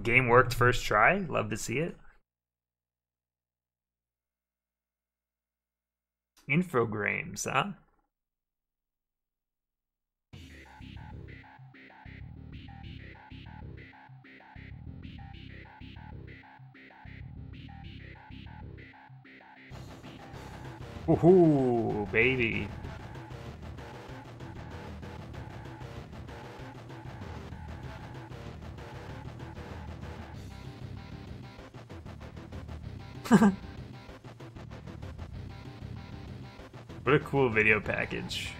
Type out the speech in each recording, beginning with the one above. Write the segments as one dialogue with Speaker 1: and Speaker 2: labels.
Speaker 1: Game worked first try. Love to see it. Infogrames, huh? Woohoo, baby. What a cool video package.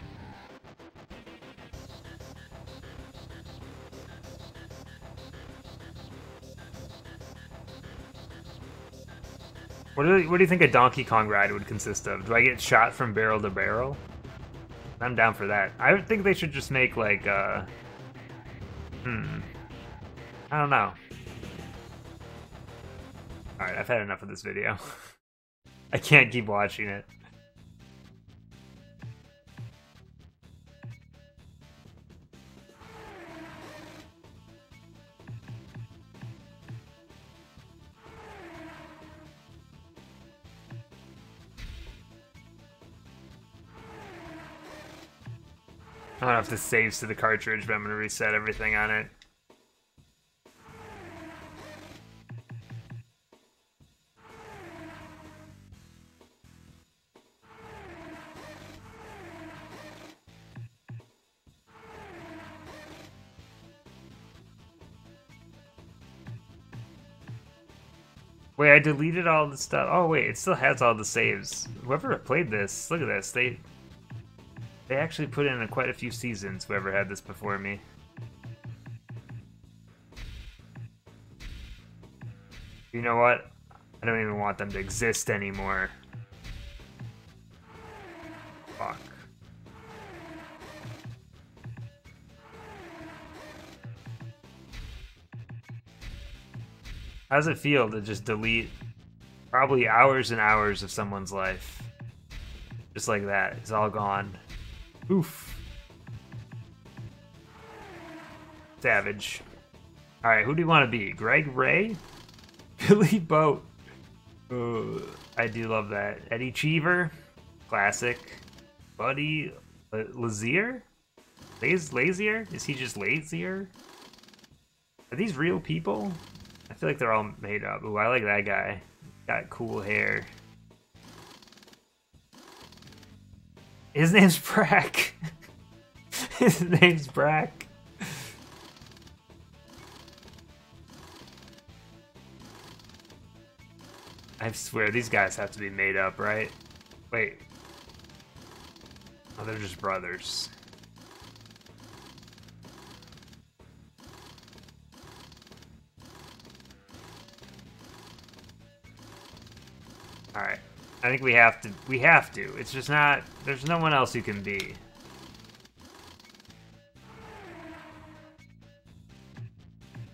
Speaker 1: What do you think a Donkey Kong ride would consist of? Do I get shot from barrel to barrel? I'm down for that. I would think they should just make like I don't know. Alright, I've had enough of this video. I can't keep watching it. I don't know if this saves to the cartridge, but I'm gonna reset everything on it. Wait, I deleted all the stuff. Oh wait, it still has all the saves. Whoever played this, look at this. They actually put in quite a few seasons, whoever had this before me. You know what? I don't even want them to exist anymore. Fuck. How does it feel to just delete probably hours and hours of someone's life? Just like that. It's all gone. Oof. Savage. Alright, who do you want to be? Greg Ray? Billy Boat. I do love that. Eddie Cheever. Classic. Buddy Lazier? Lazier? Is he just lazier? Are these real people? I feel like they're all made up. Ooh, I like that guy. Got cool hair. His name's Brack. His name's Brack. I swear, these guys have to be made up, right? Wait. Oh, they're just brothers. Alright. I think we have to. It's just not, there's no one else who can be.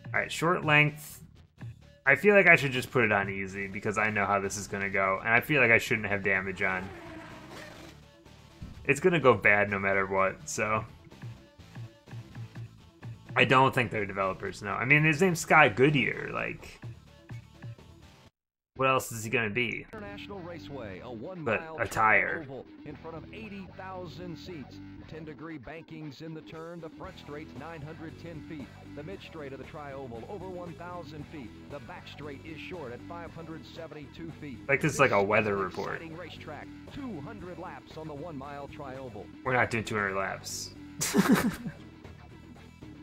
Speaker 1: Alright, short length. I feel like I should just put it on easy because I know how this is gonna go. And I feel like I shouldn't have damage on. It's gonna go bad no matter what, so. I don't think they're developers, no. I mean, his name's Sky Goodyear, like. What else is he gonna be?
Speaker 2: International Raceway, a
Speaker 1: But a tire.
Speaker 2: in front of 80,000 seats. 10-degree bankings in the turn. The front straight's 910 feet. The mid straight of the tri-oval over 1,000 feet. The back straight is short at 572 feet.
Speaker 1: Like this is like a weather report.
Speaker 2: Racetrack, 200 laps on the 1-mile tri-oval.
Speaker 1: We're not doing 200 laps.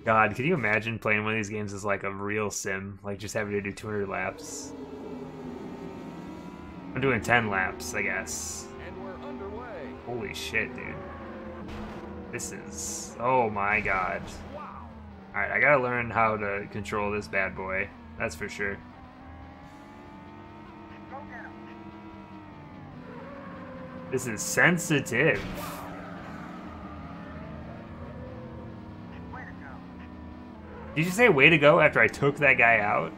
Speaker 1: God, can you imagine playing one of these games as like a real sim? Like just having to do 200 laps? I'm doing 10 laps, I guess.
Speaker 2: And we're underway.
Speaker 1: Holy shit, dude. This is... Oh my god.
Speaker 2: Wow.
Speaker 1: Alright, I gotta learn how to control this bad boy. That's for sure. This is sensitive. Did you say way to go after I took that guy out?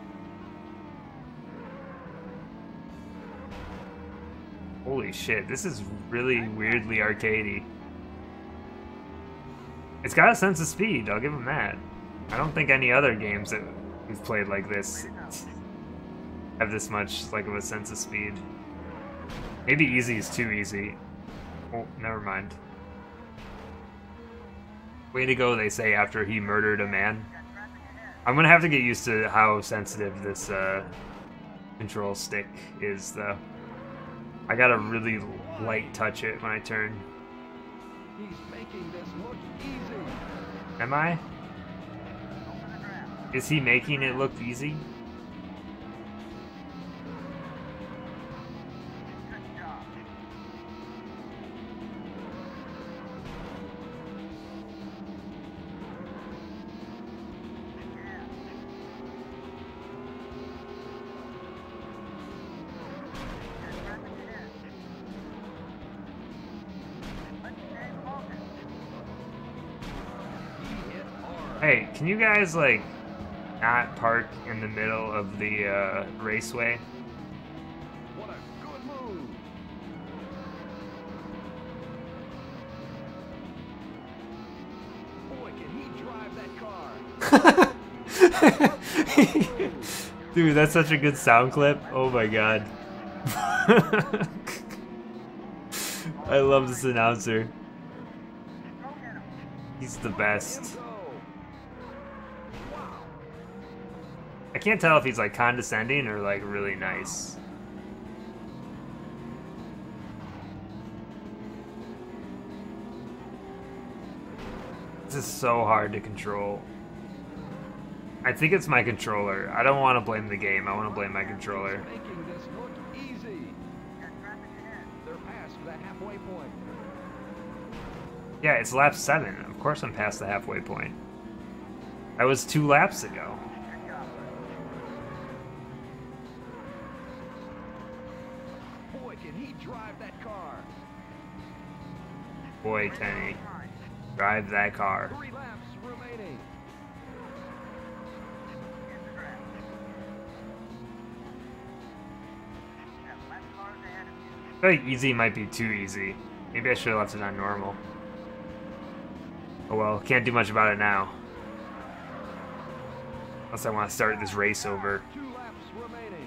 Speaker 1: Holy shit, this is really weirdly arcadey. It's got a sense of speed, I'll give him that. I don't think any other games that who've played like this have this much like of a sense of speed. Maybe easy is too easy. Oh, never mind. Way to go, they say after he murdered a man. I'm gonna have to get used to how sensitive this control stick is, though. I gotta really light touch it when I turn.
Speaker 2: He's making this look easy.
Speaker 1: Am I? Is he making it look easy? Hey, can you guys, like, not park in the middle of the raceway?
Speaker 2: What a good move. Boy, can he drive that car.
Speaker 1: Dude, that's such a good sound clip. Oh my god. I love this announcer. He's the best. I can't tell if he's like condescending or like really nice. This is so hard to control. I think it's my controller. I don't want to blame the game. I want to blame my controller.
Speaker 2: Making this look easy. They're past the halfway point.
Speaker 1: Yeah, it's lap 7. Of course I'm past the halfway point. That was 2 laps ago.
Speaker 2: Boy, can he drive that car.
Speaker 1: Boy, Kenny. Drive that car.
Speaker 2: 3 laps remaining.
Speaker 1: I feel like easy might be too easy. Maybe I should have left it on normal. Oh well, can't do much about it now. Unless I want to start this race over.
Speaker 2: 2 laps remaining.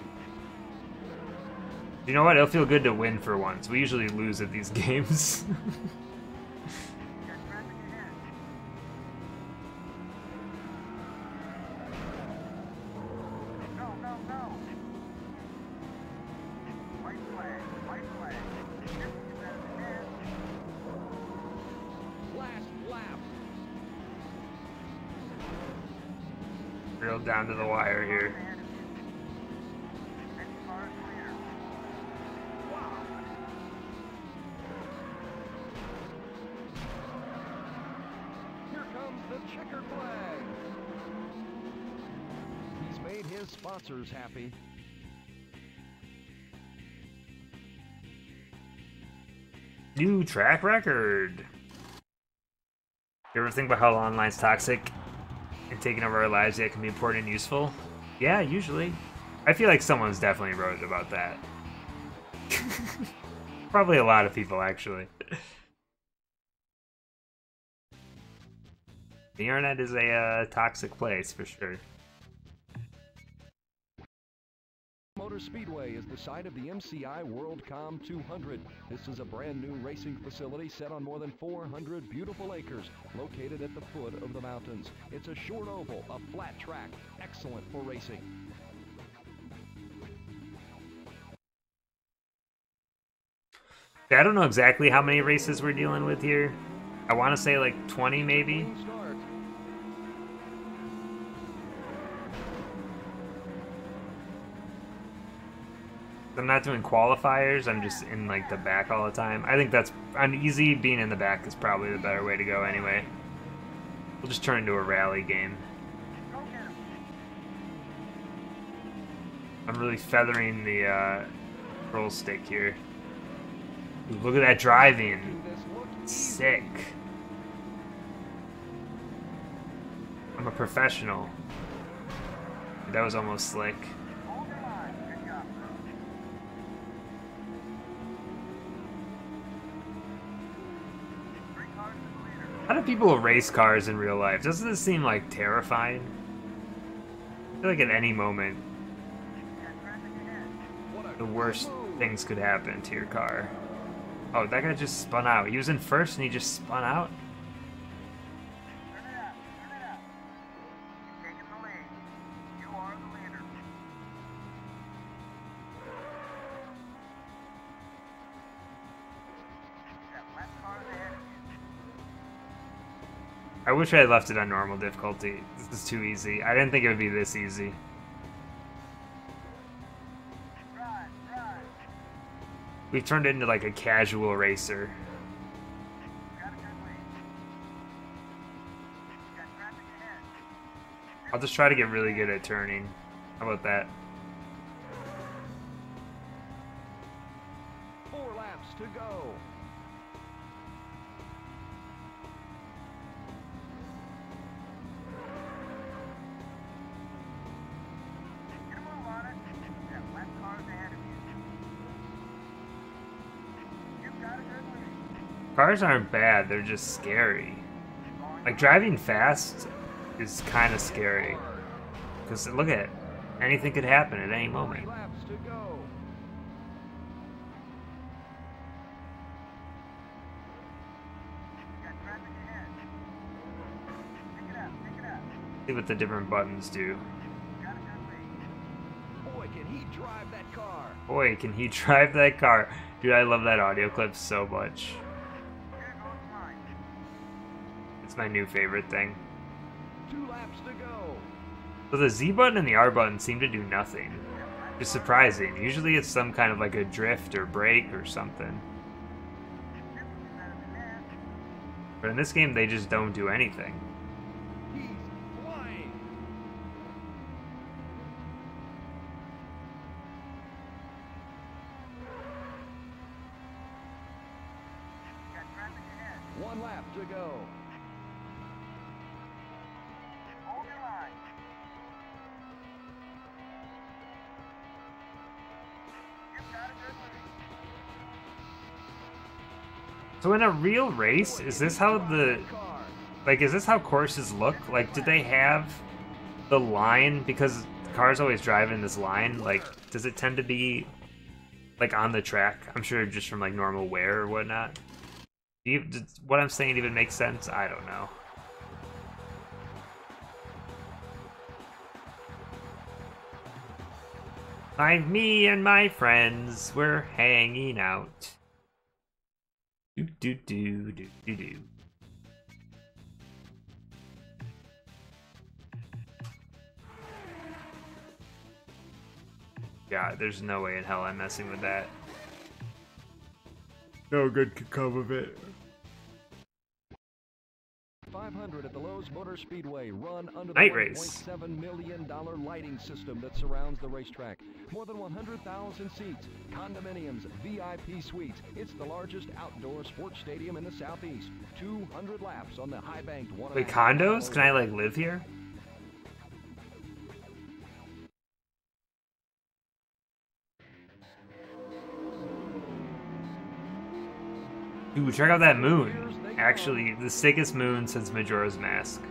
Speaker 1: You know what? It'll feel good to win for once. We usually lose at these games. Real down to the wire here.
Speaker 2: Here comes the checkered flag. He's made his sponsors happy.
Speaker 1: New track record. You ever think about how online's toxic and taking over our lives yet can be important and useful? Yeah, usually. I feel like someone's definitely wrote about that. Probably a lot of people, actually. The internet is a toxic place, for sure.
Speaker 2: Motor Speedway is the site of the MCI WorldCom 200. This is a brand new racing facility set on more than 400 beautiful acres, located at the foot of the mountains. It's a short oval, a flat track, excellent for racing.
Speaker 1: I don't know exactly how many races we're dealing with here. I want to say like 20 maybe.
Speaker 2: Start.
Speaker 1: I'm not doing qualifiers, I'm just in like the back all the time. I think that's on easy, being in the back is probably the better way to go anyway. We'll just turn into a rally game. I'm really feathering the control stick here. Ooh, look at that driving. Sick. I'm a professional. That was almost slick. How do people race cars in real life? Doesn't this seem like terrifying? I feel like at any moment, the worst things could happen to your car. Oh, that guy just spun out. He was in first and he just spun out? I wish I had left it on normal difficulty. This is too easy. I didn't think it would be this easy. We've turned it into like a casual racer. I'll just try to get really good at turning. How about that?
Speaker 2: 4 laps to go.
Speaker 1: Cars aren't bad, they're just scary. Like, driving fast is kind of scary. Because, look at it. Anything could happen at any moment.
Speaker 2: 3 laps to go.
Speaker 1: See what the different buttons do.
Speaker 2: Boy, can he drive that car.
Speaker 1: Boy, can he drive that car. Dude, I love that audio clip so much. It's my new favorite thing.
Speaker 2: 2 laps to go.
Speaker 1: So the Z button and the R button seem to do nothing. It's surprising. Usually it's some kind of like a drift or brake or something. But in this game, they just don't do anything.
Speaker 2: He's flying. One lap to go.
Speaker 1: So in a real race, is this how is this how courses look? Like, do they have the line, because cars always drive in this line, like, does it tend to be, like, on the track? I'm sure just from, like, normal wear or whatnot. Does what I'm saying even make sense? I don't know. Me and my friends, we're hanging out. Do do do do do do. Yeah, there's no way in hell I'm messing with that. No good could come of it.
Speaker 2: 500 at the Lowe's Motor Speedway, run under the
Speaker 1: Night race.
Speaker 2: $1.7 million lighting system that surrounds the racetrack. More than 100,000 seats, condominiums, VIP suites. It's the largest outdoor sports stadium in the Southeast. 200 laps on the high-banked one.
Speaker 1: Wait, condos? Can I, like, live here? Dude, check out that moon. Actually, the sickest moon since Majora's Mask.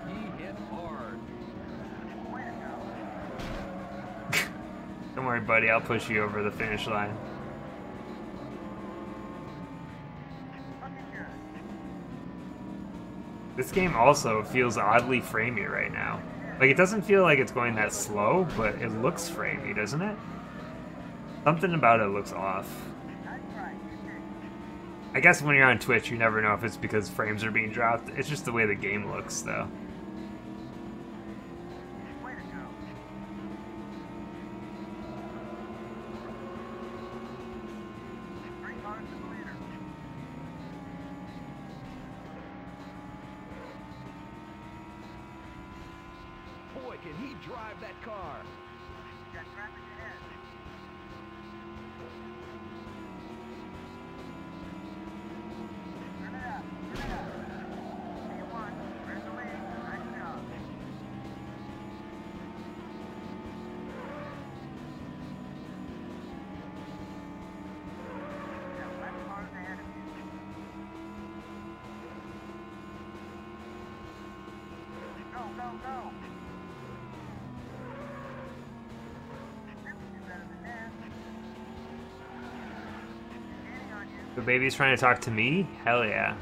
Speaker 2: He hit hard.
Speaker 1: Don't worry, buddy. I'll push you over the finish line. This game also feels oddly framey right now. Like, it doesn't feel like it's going that slow, but it looks framey, doesn't it? Something about it looks off. I guess when you're on Twitch, you never know if it's because frames are being dropped. It's just the way the game looks, though.
Speaker 2: Boy, can he drive that car.
Speaker 1: The baby's trying to talk to me? Hell yeah.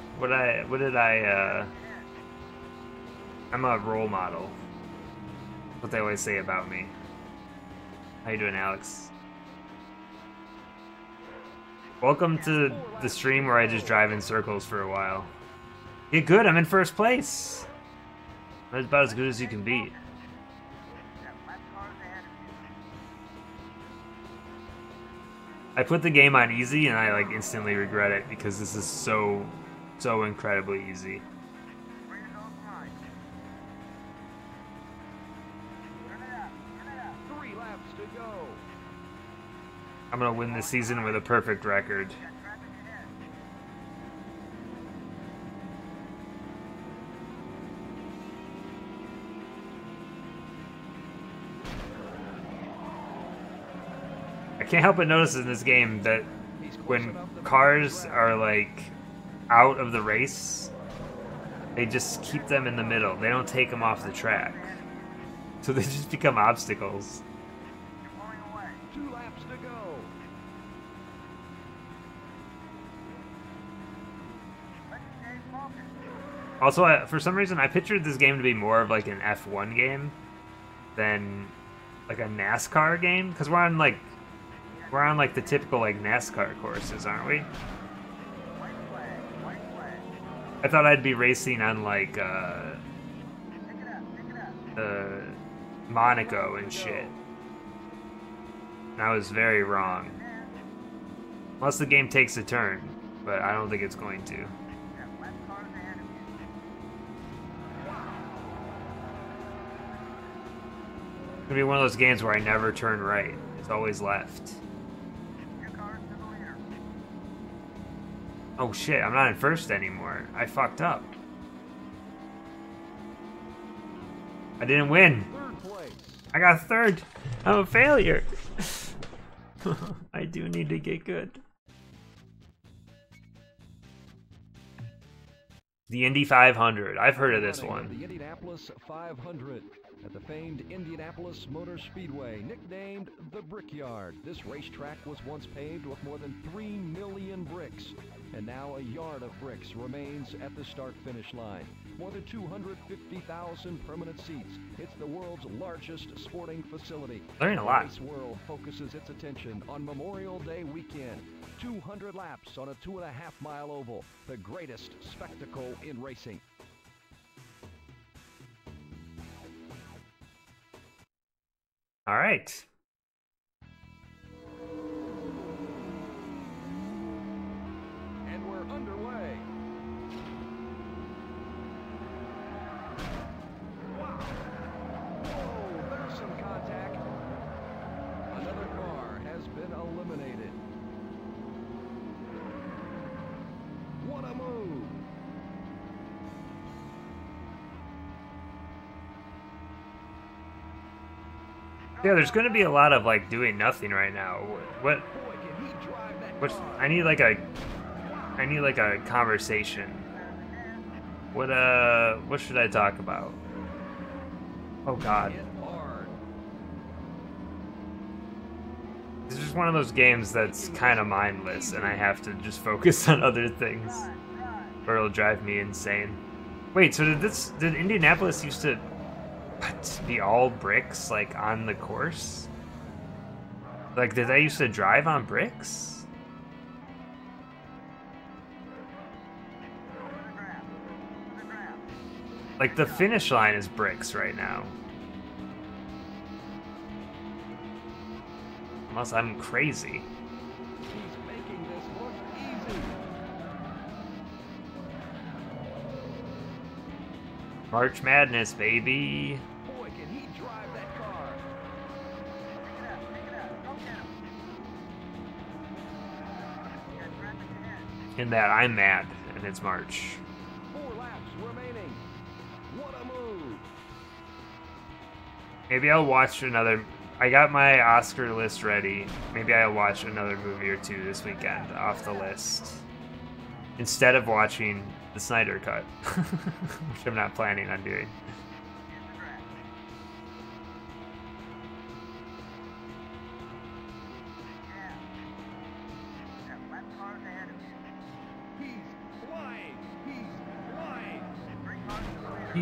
Speaker 1: I'm a role model. What they always say about me. How you doing, Alex? Welcome to the stream where I just drive in circles for a while. Yeah, good, I'm in first place. That's about as good as you can be. I put the game on easy and I like instantly regret it because this is so incredibly easy. I'm gonna win this season with a perfect record. I can't help but notice in this game that when cars are like out of the race, they just keep them in the middle. They don't take them off the track. So they just become obstacles.
Speaker 2: 2 laps to go.
Speaker 1: Also, for some reason, I pictured this game to be more of like an F1 game than like a NASCAR game, because we're on like the typical like NASCAR courses, aren't we? I thought I'd be racing on like Monaco and shit. And I was very wrong. Unless the game takes a turn, but I don't think it's going to. It's gonna be one of those games where I never turn right. It's always left. Oh shit, I'm not in first anymore. I fucked up. I didn't win. I got third. I'm a failure. I do need to get good. The Indy 500. I've heard of this one.
Speaker 2: The Indianapolis 500 at the famed Indianapolis Motor Speedway, nicknamed the Brickyard. This racetrack was once paved with more than 3 million bricks, and now a yard of bricks remains at the start-finish line. More than 250,000 permanent seats. It's the world's largest sporting facility.
Speaker 1: Learning a lot.
Speaker 2: The race world focuses its attention on Memorial Day weekend. 200 laps on a 2.5-mile oval, the greatest spectacle in racing.
Speaker 1: All right.
Speaker 2: And we're underway. Wow. Oh, there's some contact. Another car has been eliminated. What a move.
Speaker 1: Yeah, there's gonna be a lot of like doing nothing right now. What? I need like a conversation. What should I talk about? Oh God. This is just one of those games that's kind of mindless, and I have to just focus on other things, or it'll drive me insane. Wait, so did Indianapolis used to be all bricks, like, on the course? Like, did they used to drive on bricks? Like, the finish line is bricks right now. Unless I'm crazy.
Speaker 2: He's making this look easy.
Speaker 1: March Madness, baby.
Speaker 2: Boy, can he drive that car.
Speaker 1: In that I'm mad, and it's March.
Speaker 2: 4 laps remaining. What a move.
Speaker 1: Maybe I'll watch another... I got my Oscar list ready. Maybe I'll watch another movie or two this weekend off the list. Instead of watching the Snyder Cut, which I'm not planning on doing.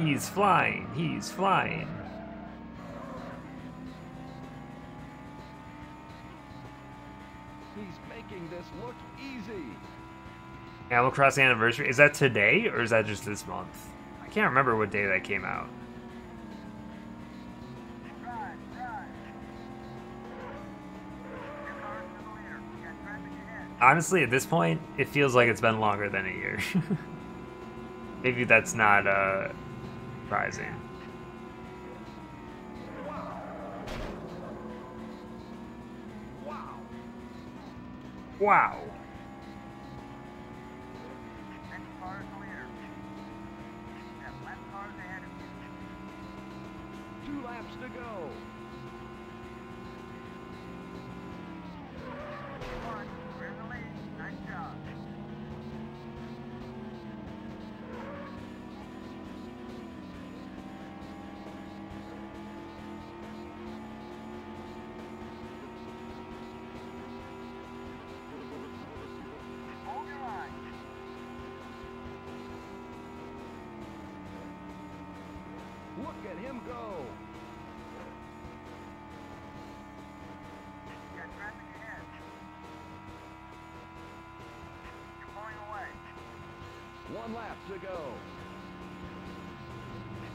Speaker 1: He's flying. He's flying.
Speaker 2: He's making this look easy.
Speaker 1: Animal Crossing Anniversary. Is that today or is that just this month? I can't remember what day that came out. Honestly, at this point, it feels like it's been longer than a year. Maybe that's not surprising. Wow.
Speaker 2: Two laps to go. Look at him go. One lap to go.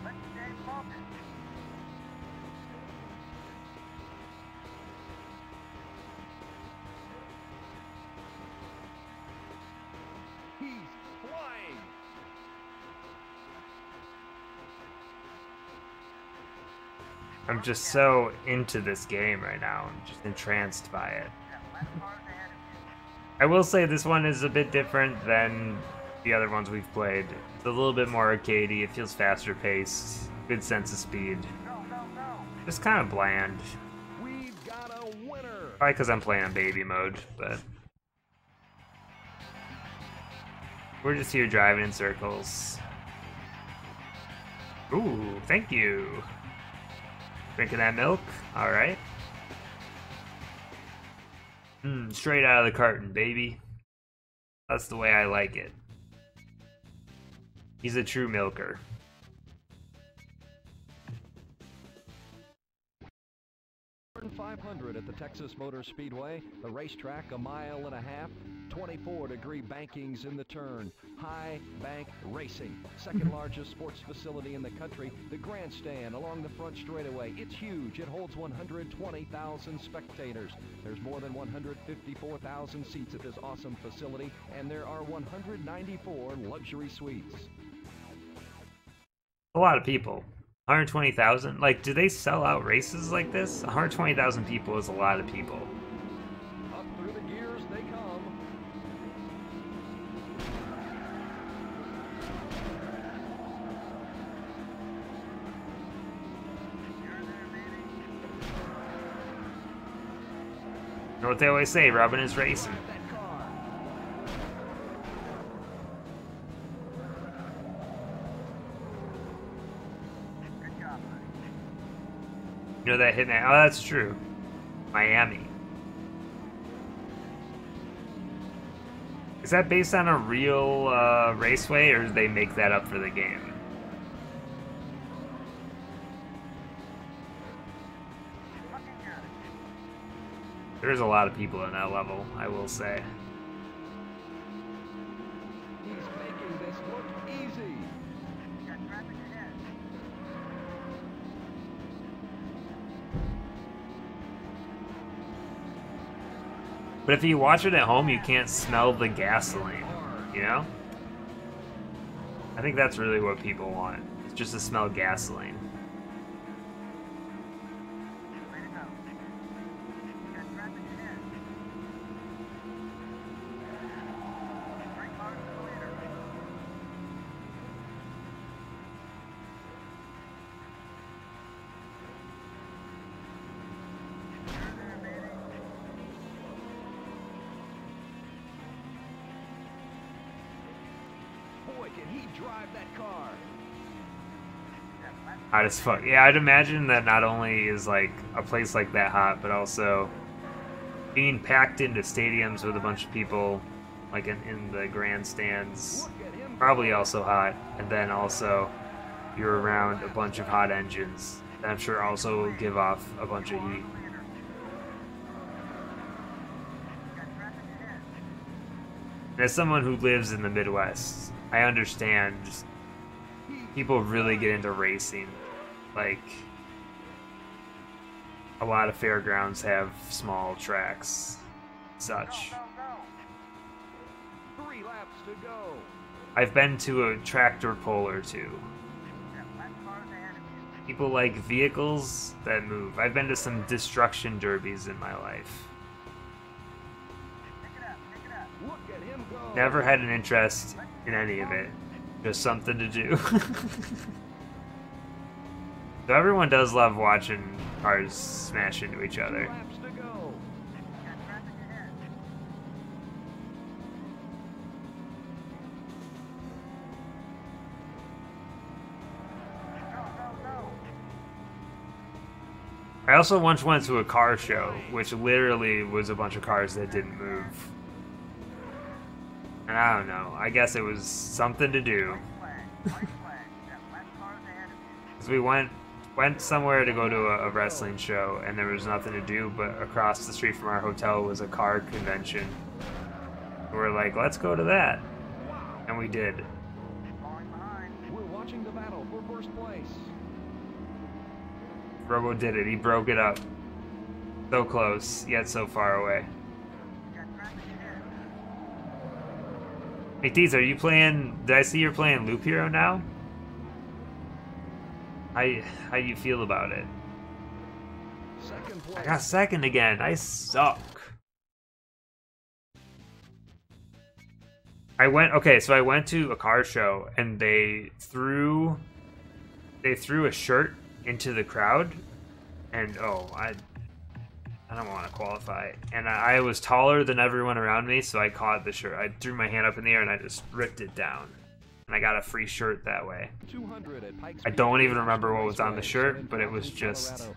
Speaker 2: Let's stay focused. He's flying.
Speaker 1: I'm just so into this game right now. I'm just entranced by it. I will say this one is a bit different than the other ones we've played. It's a little bit more arcadey. It feels faster paced. Good sense of speed. Just kind of bland.
Speaker 2: We've got a winner.
Speaker 1: Probably because I'm playing on baby mode, but we're just here driving in circles. Ooh, thank you. Drinking that milk? Alright. Straight out of the carton, baby. That's the way I like it. He's a true milker.
Speaker 2: Turn 500 at the Texas Motor Speedway, the racetrack a mile and a half, 24-degree bankings in the turn, high bank racing, second largest sports facility in the country, the grandstand along the front straightaway. It's huge. It holds 120,000 spectators. There's more than 154,000 seats at this awesome facility, and there are 194 luxury suites.
Speaker 1: A lot of people. 120,000? Like, do they sell out races like this? 120,000 people is a lot of people.
Speaker 2: Up through the gears they come.
Speaker 1: You know what they always say, rubbing is racing. You know that Hitman? Oh, that's true. Miami. Is that based on a real raceway, or did they make that up for the game? There's a lot of people in that level, I will say.
Speaker 2: He's making this look easy.
Speaker 1: But if you watch it at home, you can't smell the gasoline, you know? I think that's really what people want. It's just to smell gasoline.
Speaker 2: Boy, can he drive that car.
Speaker 1: Hot as fuck. Yeah, I'd imagine that not only is like a place like that hot, but also being packed into stadiums with a bunch of people, like in the grandstands, probably also hot. And then also you're around a bunch of hot engines that I'm sure also will give off a bunch of heat. And as someone who lives in the Midwest, I understand people really get into racing. Like, a lot of fairgrounds have small tracks, such.
Speaker 2: 3 laps to go.
Speaker 1: I've been to a tractor pull or two. People like vehicles that move. I've been to some destruction derbies in my life.
Speaker 2: Look at him go.
Speaker 1: Never had an interest in any of it. Just something to do. So everyone does love watching cars smash into each
Speaker 2: 2
Speaker 1: other.
Speaker 2: laps to go.
Speaker 1: I also once went to a car show, which literally was a bunch of cars that didn't move. And I don't know, I guess it was something to do. Because we went somewhere to go to a wrestling show, and there was nothing to do, but across the street from our hotel was a car convention. We're like, let's go to that. And we did.
Speaker 2: We're watching the battle for first place.
Speaker 1: Robo did it, he broke it up. So close, yet so far away. Hey Deez, are you playing, did I see you're playing Loop Hero now? How you feel about it?
Speaker 2: Second place.
Speaker 1: I got second again, I suck. I went to a car show and they threw a shirt into the crowd, and I don't want to qualify, and I was taller than everyone around me, so I caught the shirt. I threw my hand up in the air and I just ripped it down, and I got a free shirt that way.
Speaker 2: 200 at Pikes
Speaker 1: I don't even remember what was on the shirt, but it was just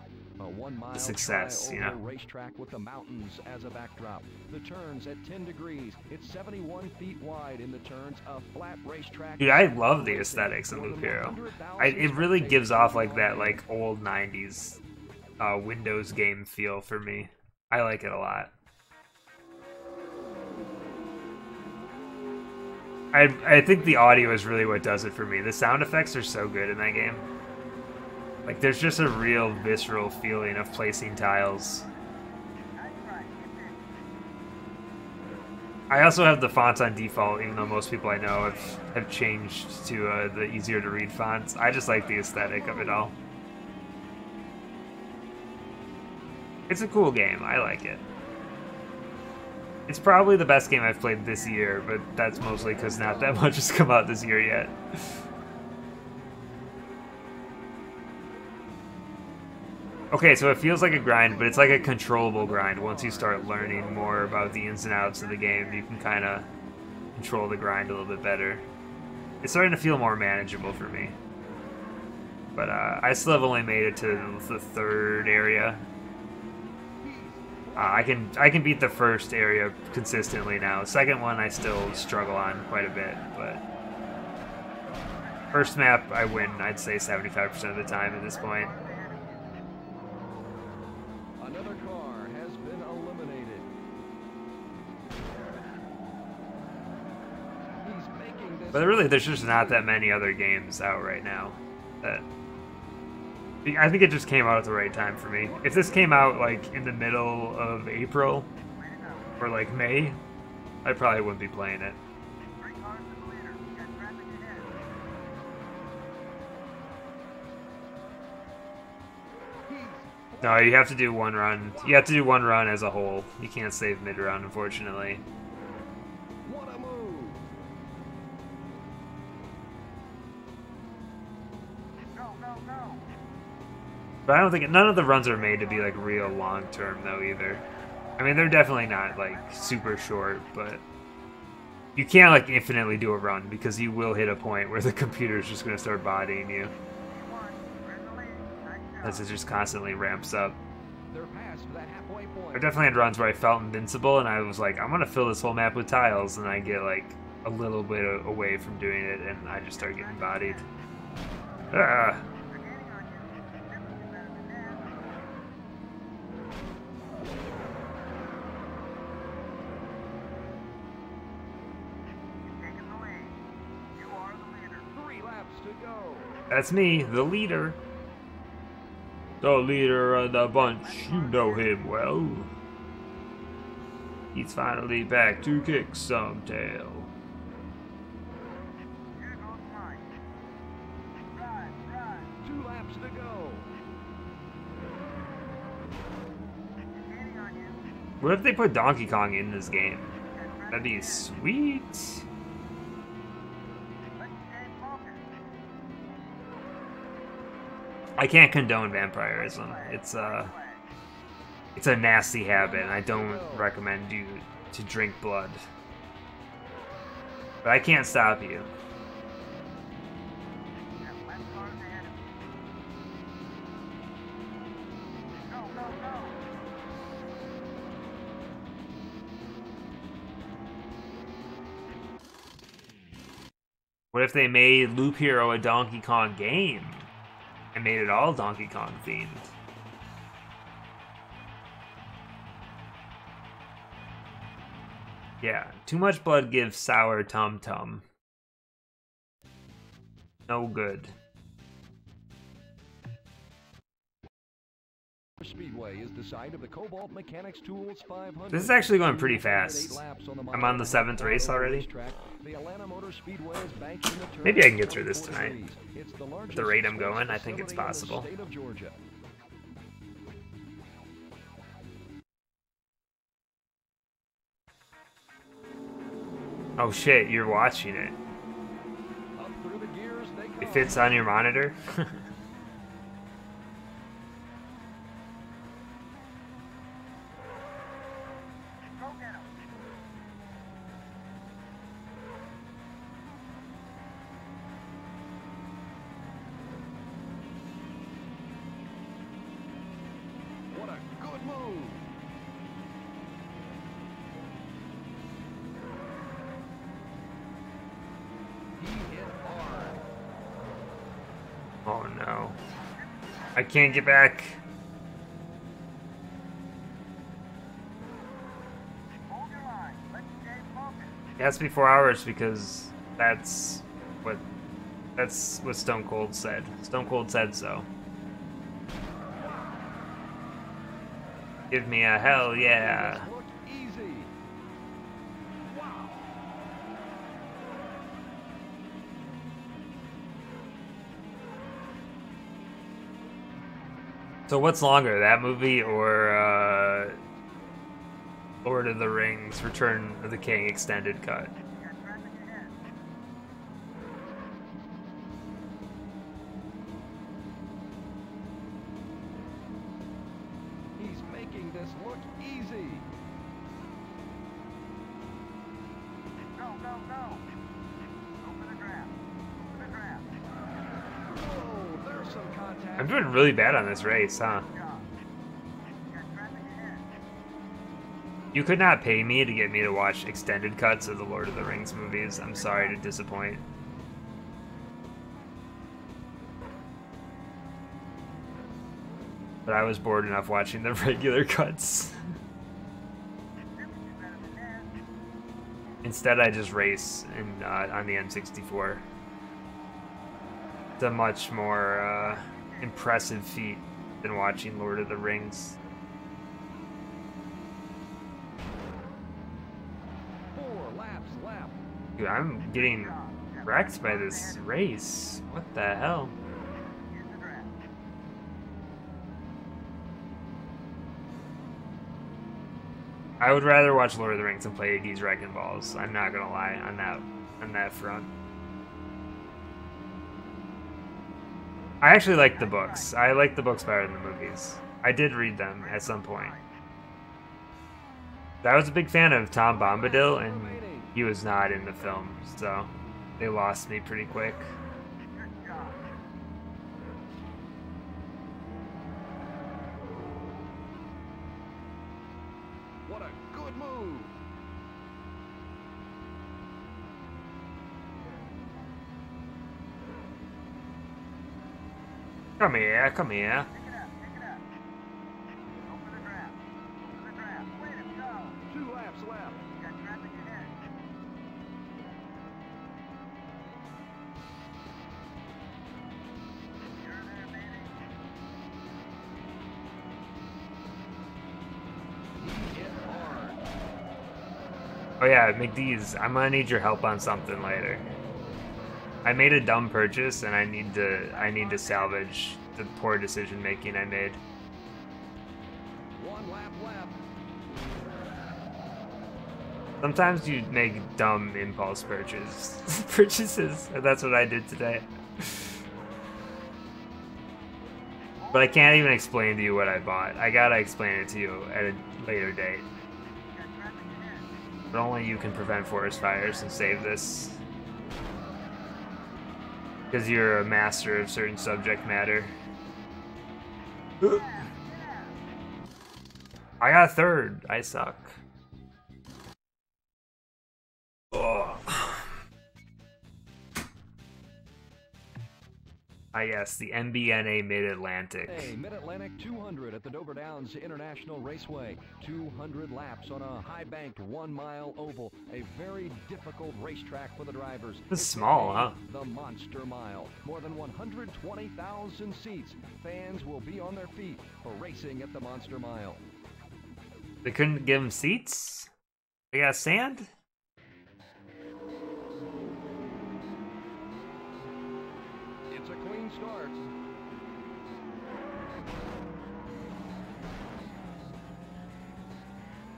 Speaker 1: a success, you know.
Speaker 2: Racetrack with the mountains as a backdrop. The turns at 10 degrees. It's 71 feet wide in the turns. A flat racetrack.
Speaker 1: Dude, I love the aesthetics in Loop Hero. It really gives off like that old 90s Windows game feel for me. I like it a lot. I think the audio is really what does it for me. The sound effects are so good in that game. Like, there's just a real visceral feeling of placing tiles. I also have the fonts on default, even though most people I know have changed to the easier to read fonts. I just like the aesthetic of it all. It's a cool game. I like it. It's probably the best game I've played this year, but that's mostly because not that much has come out this year yet. Okay, so it feels like a grind, but it's like a controllable grind. Once you start learning more about the ins and outs of the game, you can kind of control the grind a little bit better. It's starting to feel more manageable for me. But I still have only made it to the 3rd area. I can beat the 1st area consistently now. The 2nd one I still struggle on quite a bit, but 1st map I win, I'd say 75% of the time at this point.
Speaker 2: Another car has been eliminated. He's making this.
Speaker 1: But really, there's just not that many other games out right now that. I think it just came out at the right time for me. If this came out like in the middle of April or like May, I probably wouldn't be playing it. No, you have to do one run. You have to do one run as a whole. You can't save mid-run, unfortunately.
Speaker 2: What a move!
Speaker 1: But I don't think none of the runs are made to be like real long term though either. I mean, they're definitely not like super short, but you can't like infinitely do a run because you will hit a point where the computer's just going to start bodying you as it just constantly ramps up.
Speaker 2: They're past that halfway point.
Speaker 1: I definitely had runs where I felt invincible and I was like, I'm going to fill this whole map with tiles, and I get like a little bit away from doing it and I just start getting bodied. Ah. That's me, the leader. The leader of the bunch, you know him well. He's finally back to kick some tail. What if they put Donkey Kong in this game? That'd be sweet. I can't condone vampirism. It's a nasty habit, and I don't recommend you to drink blood. But I can't stop you. What if they made Loop Hero a Donkey Kong game? And made it all Donkey Kong themed? Yeah, too much blood gives sour tum-tum. No good.
Speaker 2: Speedway is the site of the Cobalt Mechanics Tools 500.
Speaker 1: This is actually going pretty fast. I'm on the 7th race already. Maybe I can get through this tonight. At the rate I'm going, I think it's possible. Oh shit, you're watching it. It fits on your monitor?
Speaker 2: What a good move!
Speaker 1: Oh no. I can't get back. It has to be 4 hours because that's what Stone Cold said. Stone Cold said so. Give me a hell yeah. So what's longer, that movie or Lord of the Rings, Return of the King extended cut?
Speaker 2: He's making this look easy. Go, go, go. Open the draft. Open the draft. Oh, there's some contact.
Speaker 1: I'm doing really bad on this race, huh? You could not pay me to get me to watch extended cuts of the Lord of the Rings movies. I'm sorry to disappoint. But I was bored enough watching the regular cuts. Instead, I just race on the N64. It's a much more impressive feat than watching Lord of the Rings. Dude, I'm getting wrecked by this race. What the hell? I would rather watch Lord of the Rings than play Iggy's Wrecking Balls. I'm not gonna lie on that front. I actually like the books. I like the books better than the movies. I did read them at some point. I was a big fan of Tom Bombadil, and he was not in the film, so they lost me pretty quick.
Speaker 2: What a good move!
Speaker 1: Come here, come here.
Speaker 2: Two laps left.
Speaker 1: Oh yeah, McDee's, I'm gonna need your help on something later. I made a dumb purchase and I need to salvage the poor decision making I made.
Speaker 2: One lap left.
Speaker 1: Sometimes you make dumb impulse purchases, and that's what I did today. But I can't even explain to you what I bought. I gotta explain it to you at a later date. But only you can prevent forest fires and save this. Because you're a master of certain subject matter. I got a third. I suck. Oh. Ah yes, the MBNA Mid-Atlantic.
Speaker 2: Hey, Mid-Atlantic 200 at the Dover Downs International Raceway. 200 laps on a high-banked 1-mile oval. A very difficult racetrack for the drivers.
Speaker 1: It's small, huh?
Speaker 2: The Monster Mile. More than 120,000 seats. Fans will be on their feet for racing at the Monster Mile.
Speaker 1: They couldn't give them seats? They got sand?
Speaker 2: It's a clean start.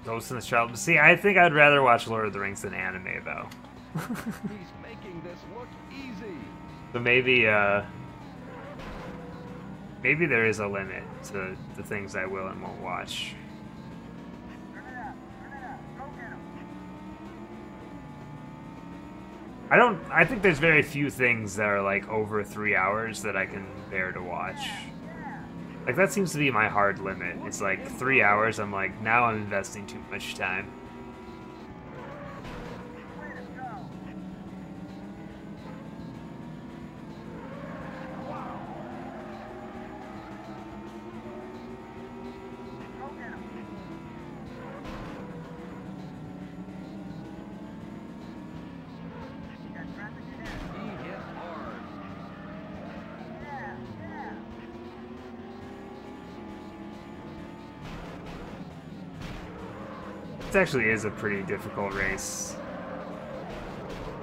Speaker 1: Ghost in the Shell. See, I think I'd rather watch Lord of the Rings than anime, though.
Speaker 2: He's making this look easy.
Speaker 1: So maybe there is a limit to the things I will and won't watch. I think there's very few things that are like over 3 hours that I can bear to watch. Like that seems to be my hard limit. It's like 3 hours, I'm like, now I'm investing too much time. This actually is a pretty difficult race.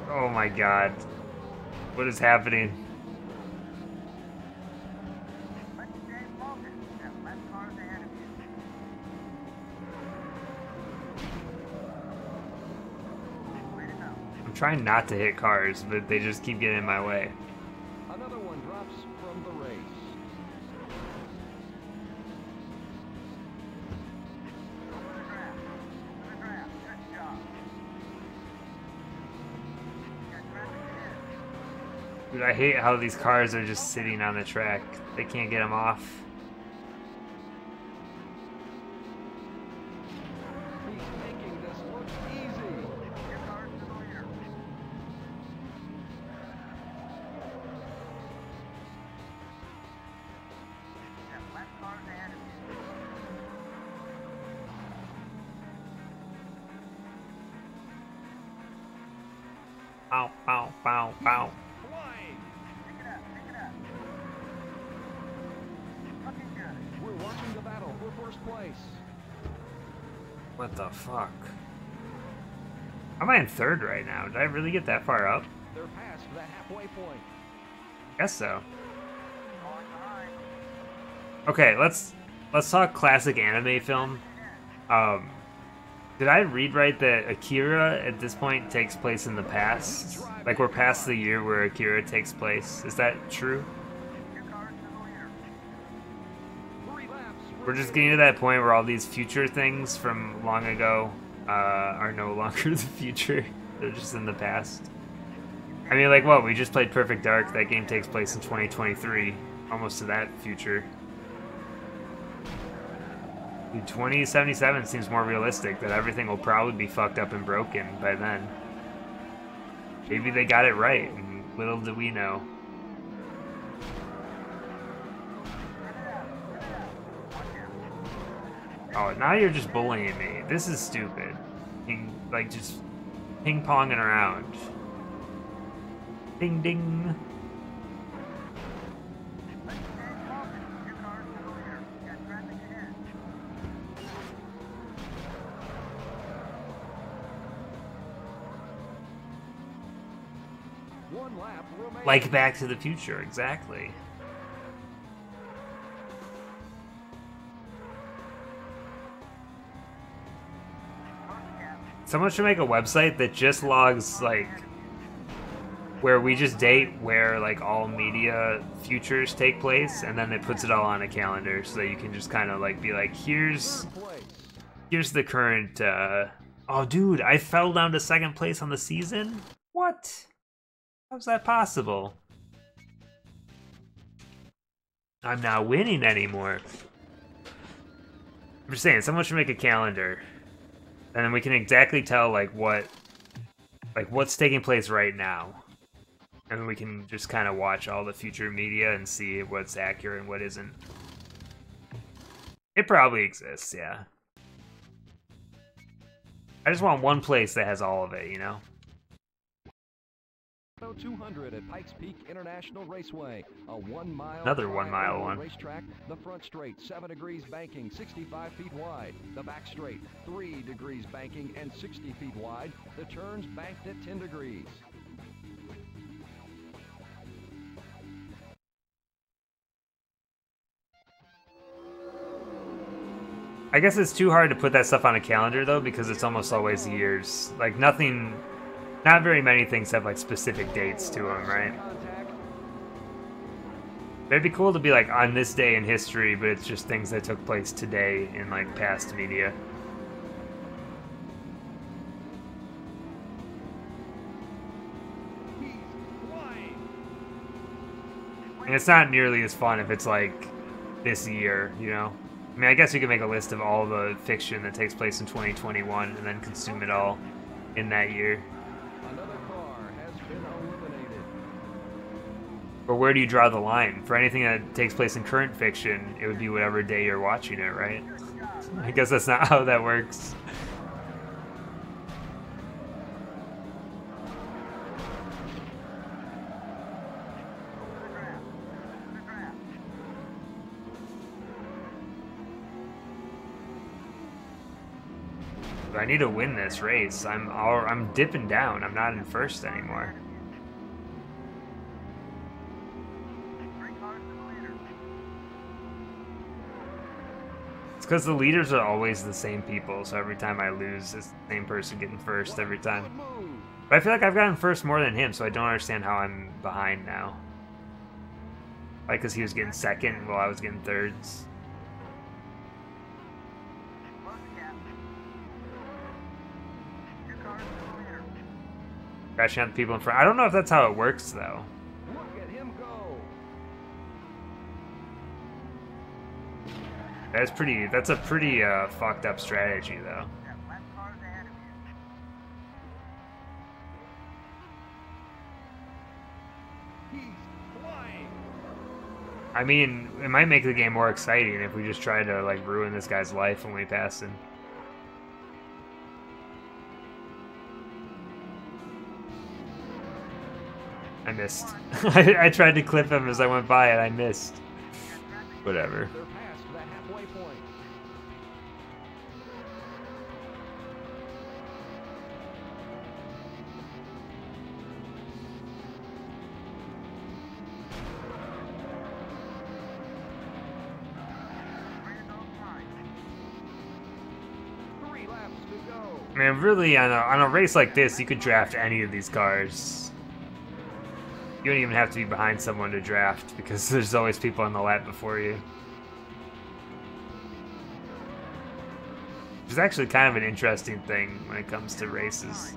Speaker 1: Oh my god. What is happening? I'm trying not to hit cars, but they just keep getting in my way.
Speaker 2: Another one drops from the race.
Speaker 1: Dude, I hate how these cars are just sitting on the track. They can't get them off.
Speaker 2: He's making this look easy.
Speaker 1: Pow, pow, pow, pow.
Speaker 2: We're watching the battle for first place.
Speaker 1: What the fuck? How am I in third right now? Did I really get that far up?
Speaker 2: They're past the halfway point.
Speaker 1: Guess so. Okay, let's talk classic anime film. Did I read right that Akira at this point takes place in the past? Like we're past the year where Akira takes place. Is that true? We're just getting to that point where all these future things from long ago are no longer the future. They're just in the past. I mean, like what? We just played Perfect Dark. That game takes place in 2023. Almost to that future. Dude, 2077 seems more realistic, that everything will probably be fucked up and broken by then. Maybe they got it right, and little do we know. Oh, now you're just bullying me. This is stupid. Like, just ping-ponging around. Ding, ding.
Speaker 2: One lap remaining.
Speaker 1: Like Back to the Future, exactly. Someone should make a website that just logs, like, where we just date where, like, all media futures take place, and then it puts it all on a calendar so that you can just kind of, like, be like, here's the current, Oh, dude, I fell down to second place on the season? What? How's that possible? I'm not winning anymore. I'm just saying, someone should make a calendar. And then we can exactly tell, like, what's taking place right now. And then we can just kind of watch all the future media and see what's accurate and what isn't. It probably exists, yeah. I just want one place that has all of it, you know?
Speaker 2: 200 at Pikes Peak International Raceway, a 1 mile
Speaker 1: Another 1 mile one.
Speaker 2: Racetrack. The front straight 7 degrees banking, 65 feet wide. The back straight 3 degrees banking and 60 feet wide. The turns banked at 10 degrees.
Speaker 1: I guess it's too hard to put that stuff on a calendar though, because it's almost always years. Like nothing, not very many things have like specific dates to them, right? It'd be cool to be like on this day in history, but it's just things that took place today in like past media. And it's not nearly as fun if it's like this year, you know? I mean, I guess you could make a list of all the fiction that takes place in 2021 and then consume it all in that year.
Speaker 2: Another car has been eliminated.
Speaker 1: But where do you draw the line? For anything that takes place in current fiction, it would be whatever day you're watching it, right? I guess that's not how that works. I need to win this race. I'm dipping down. I'm not in first anymore. It's because the leaders are always the same people, so every time I lose, it's the same person getting first every time. But I feel like I've gotten first more than him, so I don't understand how I'm behind now. Like, because he was getting second while I was getting thirds. Crashing out the people in front. I don't know if that's how it works, though.
Speaker 2: Look at him go.
Speaker 1: That's a pretty fucked up strategy, though.
Speaker 2: He's flying.
Speaker 1: I mean, it might make the game more exciting if we just try to, like, ruin this guy's life when we pass him. I missed. I tried to clip him as I went by and I missed. Whatever.
Speaker 2: They're past the halfway point. Three laps to go.
Speaker 1: Man, really, on a race like this, you could draft any of these cars. You don't even have to be behind someone to draft, because there's always people on the lap before you. It's actually kind of an interesting thing when it comes to races.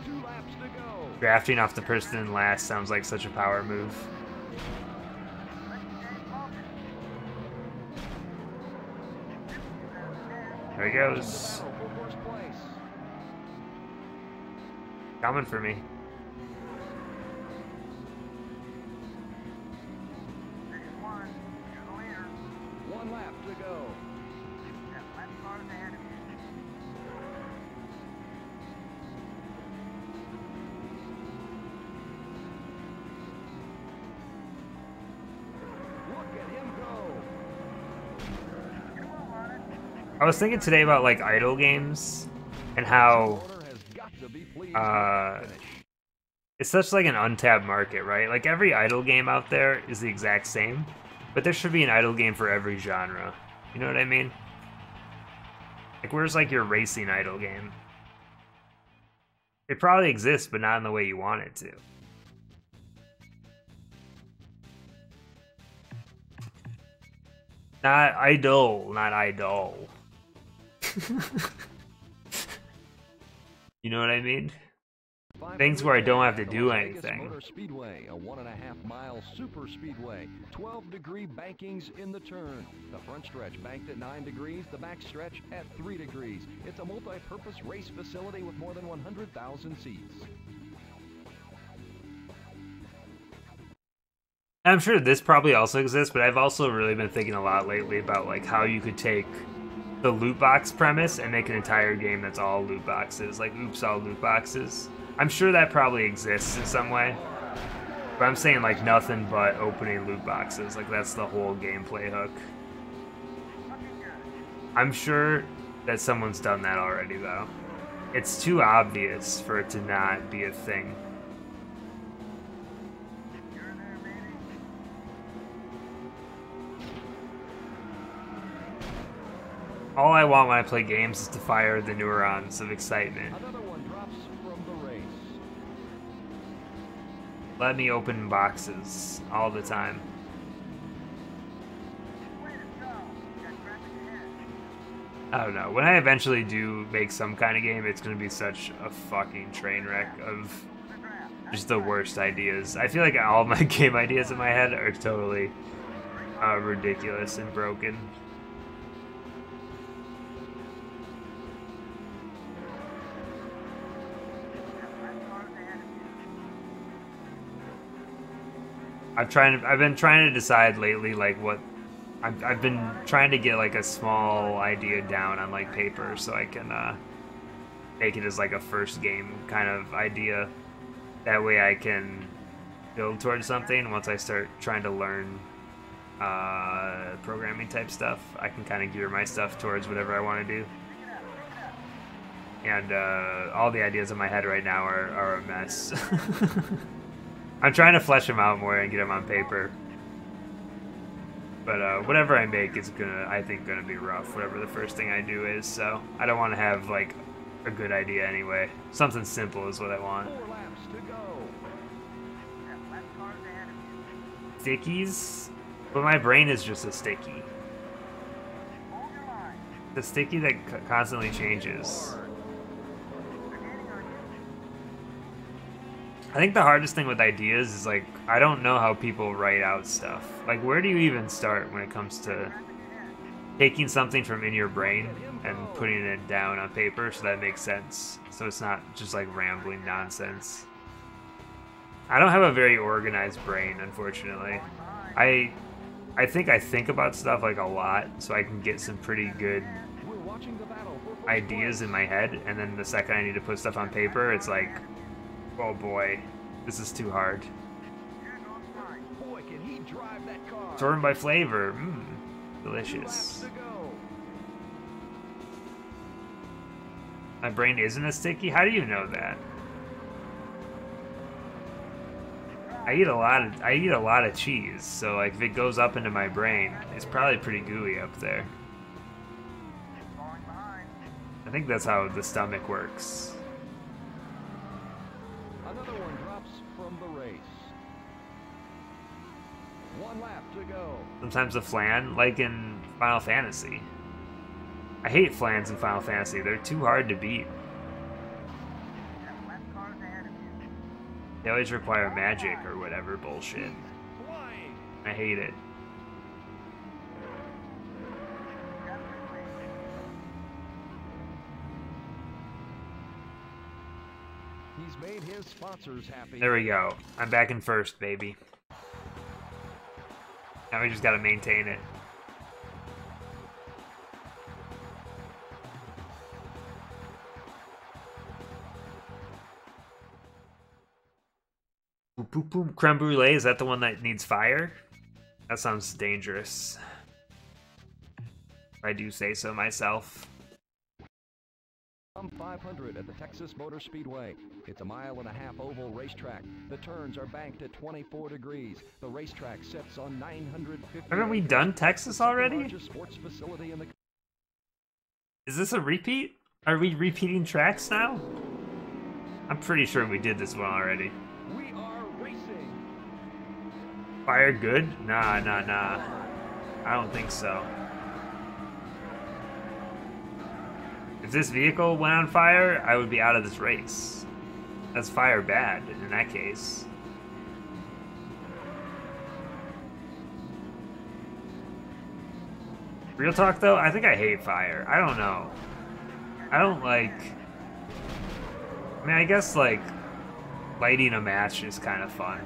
Speaker 2: 2 laps to go.
Speaker 1: Drafting off the person in last sounds like such a power move. There he goes.
Speaker 2: First place.
Speaker 1: Coming for me.
Speaker 2: to go. Look at him go.
Speaker 1: I was thinking today about like idle games and how it's such like an untapped market, right? Like every idle game out there is the exact same, but there should be an idle game for every genre. You know what I mean? Like where's like your racing idle game? It probably exists, but not in the way you want it to. Not idle, not idle. You know what I mean? Things where I don't have to do anything.
Speaker 2: Motor Speedway, a 1.5-mile super speedway. 12-degree bankings in the turn. The front stretch banked at 9 degrees, the back stretch at 3 degrees. It's a multi-purpose race facility with more than 100,000 seats.
Speaker 1: I'm sure this probably also exists, but I've also really been thinking a lot lately about like how you could take the loot box premise and make an entire game that's all loot boxes, like oops, all loot boxes. I'm sure that probably exists in some way, but I'm saying like nothing but opening loot boxes, like that's the whole gameplay hook. I'm sure that someone's done that already though. It's too obvious for it to not be a thing. All I want when I play games is to fire the neurons of excitement.
Speaker 2: Another one drops from the race.
Speaker 1: Let me open boxes all the time. I don't know. When I eventually do make some kind of game, it's going to be such a fucking train wreck of just the worst ideas. I feel like all my game ideas in my head are totally ridiculous and broken. I've been trying to decide lately, like what I've been trying to get like a small idea down on like paper so I can make it as like a first game kind of idea. That way I can build towards something. Once I start trying to learn programming type stuff, I can kind of gear my stuff towards whatever I want to do. And all the ideas in my head right now are a mess. I'm trying to flesh them out more and get them on paper. But whatever I make is I think gonna be rough, whatever the first thing I do is, so I don't want to have like a good idea anyway. Something simple is what I want.
Speaker 2: 4 laps to go.
Speaker 1: Stickies? But my brain is just a sticky. The sticky that constantly changes. I think the hardest thing with ideas is like, I don't know how people write out stuff. Like, where do you even start when it comes to taking something from in your brain and putting it down on paper so that it makes sense? So it's not just like rambling nonsense. I don't have a very organized brain, unfortunately. I think about stuff like a lot, so I can get some pretty good ideas in my head, and then the second I need to put stuff on paper, it's like, oh boy, this is too hard.
Speaker 2: Boy, can he drive that car.
Speaker 1: Sorted by flavor. Delicious. My brain isn't a sticky? How do you know that? I eat a lot of cheese, so like if it goes up into my brain, it's probably pretty gooey up there. I think that's how the stomach works.
Speaker 2: Another one drops from the race. 1 lap to go.
Speaker 1: Sometimes a flan, like in Final Fantasy. I hate flans in Final Fantasy. They're too hard to beat. They always require magic or whatever bullshit. I hate it.
Speaker 2: He's made his sponsors happy.
Speaker 1: There we go. I'm back in first, baby. Now we just gotta maintain it. Boop, boop, boop. Creme brulee, is that the one that needs fire? That sounds dangerous. If I do say so myself.
Speaker 2: 500 at the Texas Motor Speedway. It's a 1.5-mile oval racetrack. The turns are banked at 24 degrees. The racetrack sits on 950.
Speaker 1: Haven't we done Texas already?
Speaker 2: Sports facility in the...
Speaker 1: Is this a repeat? Are we repeating tracks now? I'm pretty sure we did this one already.
Speaker 2: We are racing.
Speaker 1: Fire good? Nah. I don't think so. If this vehicle went on fire, I would be out of this race. That's fire bad in that case. Real talk though, I think I hate fire. I don't know. I don't like... I mean, I guess like lighting a match is kind of fun.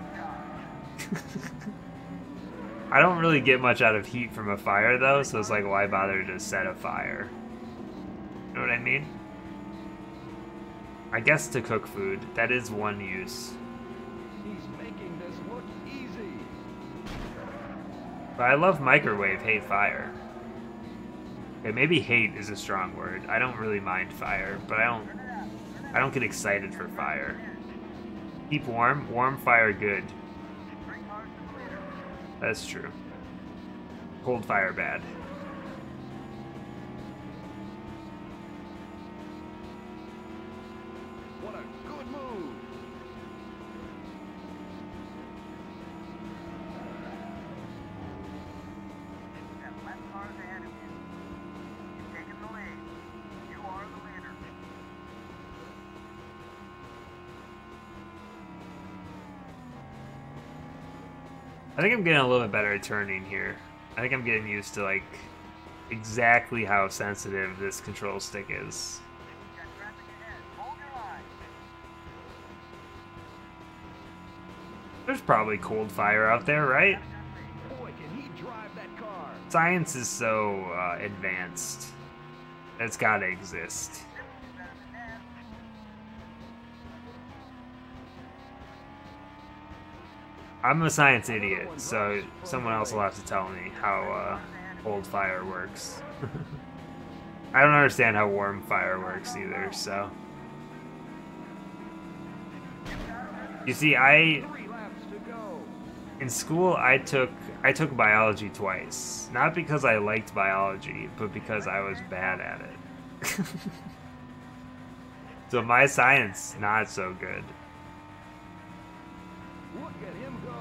Speaker 1: I don't really get much out of heat from a fire though, so it's like, why bother to set a fire? You know what I mean? I guess to cook food. That is one use.
Speaker 2: He's making this look easy.
Speaker 1: But I love microwave, hate fire. Okay, maybe hate is a strong word. I don't really mind fire, but I don't get excited for fire. Keep warm, warm fire good. That's true. Cold fire bad.
Speaker 2: What a good move.
Speaker 3: That left car is ahead of you. You've taken the lead. You are the leader.
Speaker 1: I think I'm getting a little bit better at turning here. I think I'm getting used to like exactly how sensitive this control stick is.
Speaker 3: You've got traffic ahead. Hold your line.
Speaker 1: There's probably cold fire out there, right?
Speaker 2: Boy, can he drive that car.
Speaker 1: Science is so advanced. It's gotta exist.
Speaker 3: Better than that.
Speaker 1: I'm a science idiot, so someone else will have to tell me how cold fire works. I don't understand how warm fire works either, so. You see,
Speaker 2: 3 laps to go.
Speaker 1: in school I took biology twice. Not because I liked biology, but because I was bad at it. So my science, not so good.
Speaker 2: Look at him go.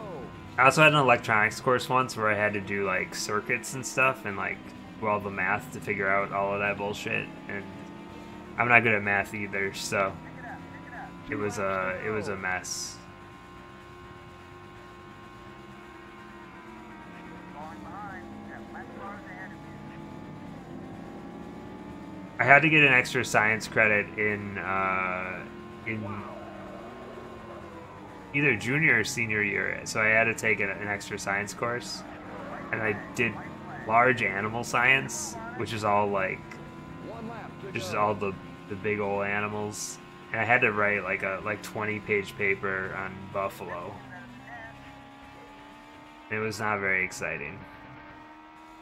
Speaker 1: I also had an electronics course once where I had to do like circuits and stuff and like do all the math to figure out all of that bullshit, and I'm not good at math either, so it was a mess.
Speaker 3: Falling behind. That left car is ahead of you.
Speaker 1: I had to get an extra science credit in either junior or senior year, so I had to take an extra science course, and I did large animal science, which is all like
Speaker 2: 1 lap to
Speaker 1: just
Speaker 2: go.
Speaker 1: all the big old animals, and I had to write like a 20-page paper on buffalo. It was not very exciting.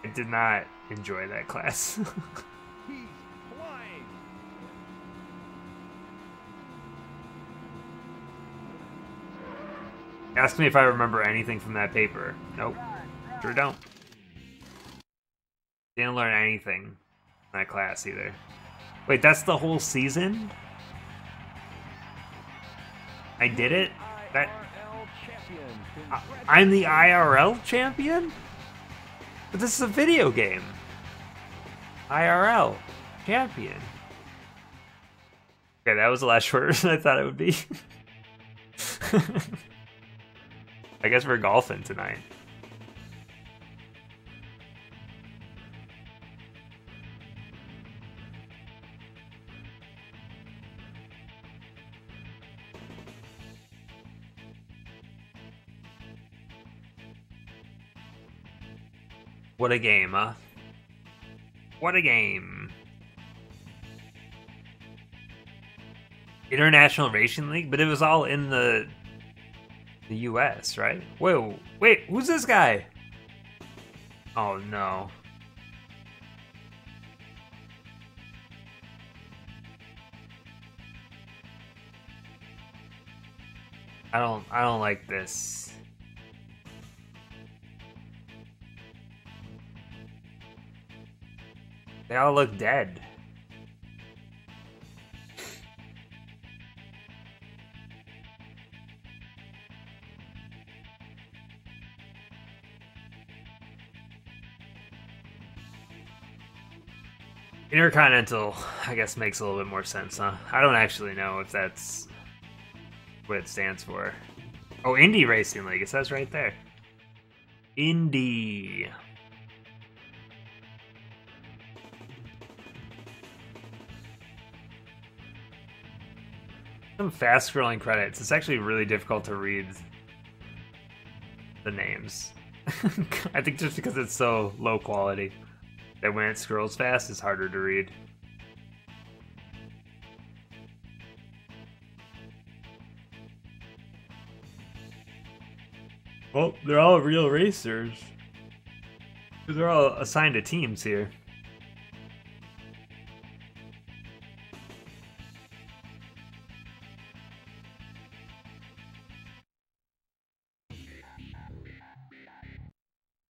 Speaker 1: I did not enjoy that class.
Speaker 2: He's flying.
Speaker 1: Ask me if I remember anything from that paper. Nope. Sure don't. Didn't learn anything in that class either. Wait, that's the whole season? I did it? That
Speaker 2: IRL champion.
Speaker 1: I'm the IRL champion? But this is a video game. IRL champion. Okay, that was a lot shorter than I thought it would be. I guess we're golfing tonight. What a game, huh? What a game. International Racing League, but it was all in the The US, right? Whoa, wait, who's this guy? Oh no. I don't like this. They all look dead. Intercontinental, I guess, makes a little bit more sense, huh? I don't actually know if that's what it stands for. Oh, Indy Racing League. It says right there. Indy. Some fast scrolling credits. It's actually really difficult to read the names. I think just because it's so low quality that when it scrolls fast, it's harder to read. Well, they're all real racers. They're all assigned to teams here.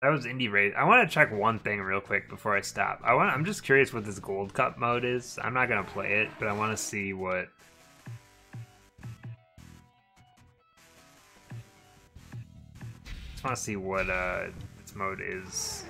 Speaker 1: That was Indy Race. I want to check one thing real quick before I stop. I'm just curious what this Gold Cup mode is. I'm not gonna play it, but I want to see what. Just want to see what this mode is.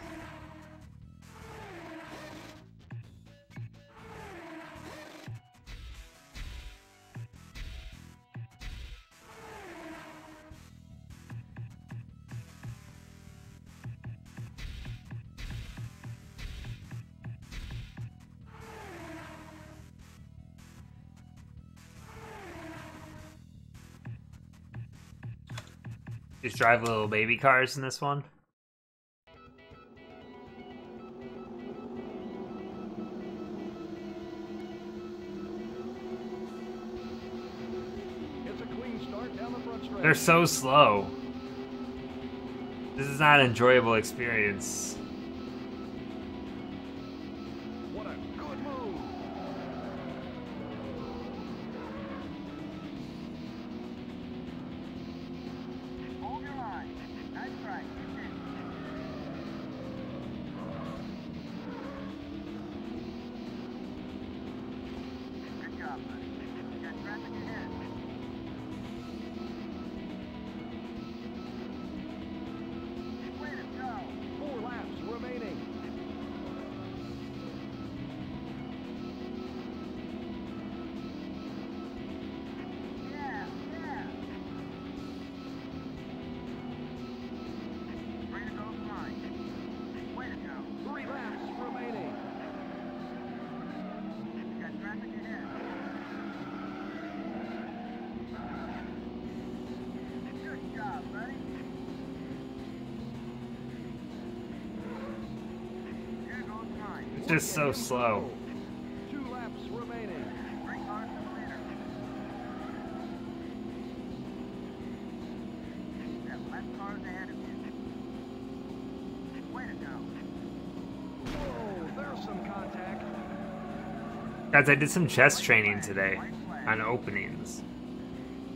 Speaker 1: Just drive little baby cars in this one.
Speaker 2: It's a clean start down the front stretch.
Speaker 1: They're so slow. This is not an enjoyable experience.
Speaker 2: What a good move.
Speaker 3: Hold your line. Nice try. Good job, buddy. You got traffic ahead. Way to go.
Speaker 2: 4 laps remaining.
Speaker 3: Yeah, yeah. Way to go, fine. Way to go.
Speaker 2: 3 laps remaining.
Speaker 3: You got traffic ahead. Good job, buddy. Here goes mine.
Speaker 1: It's just so slow.
Speaker 2: 2 laps remaining.
Speaker 3: Bring cars to the leader. You have less cars ahead of you. Way to go.
Speaker 2: Whoa, there's some contact.
Speaker 1: Guys, I did some chess training today on openings.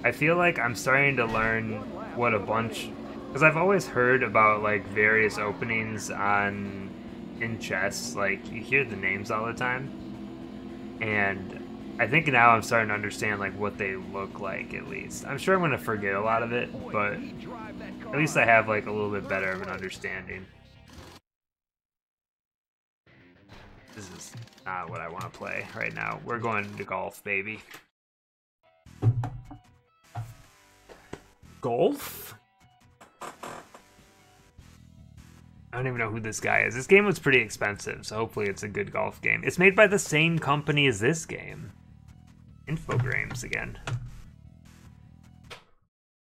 Speaker 1: I feel like I'm starting to learn what a bunch, because I've always heard about like various openings in chess. Like you hear the names all the time, and I think now I'm starting to understand like what they look like. At least I'm sure I'm gonna forget a lot of it, but
Speaker 2: He drive that car.
Speaker 1: at least I have like a little bit better of an understanding. This is not what I want to play right now. We're going to golf, baby. Golf? I don't even know who this guy is. This game was pretty expensive, so hopefully it's a good golf game. It's made by the same company as this game. Infogrames again.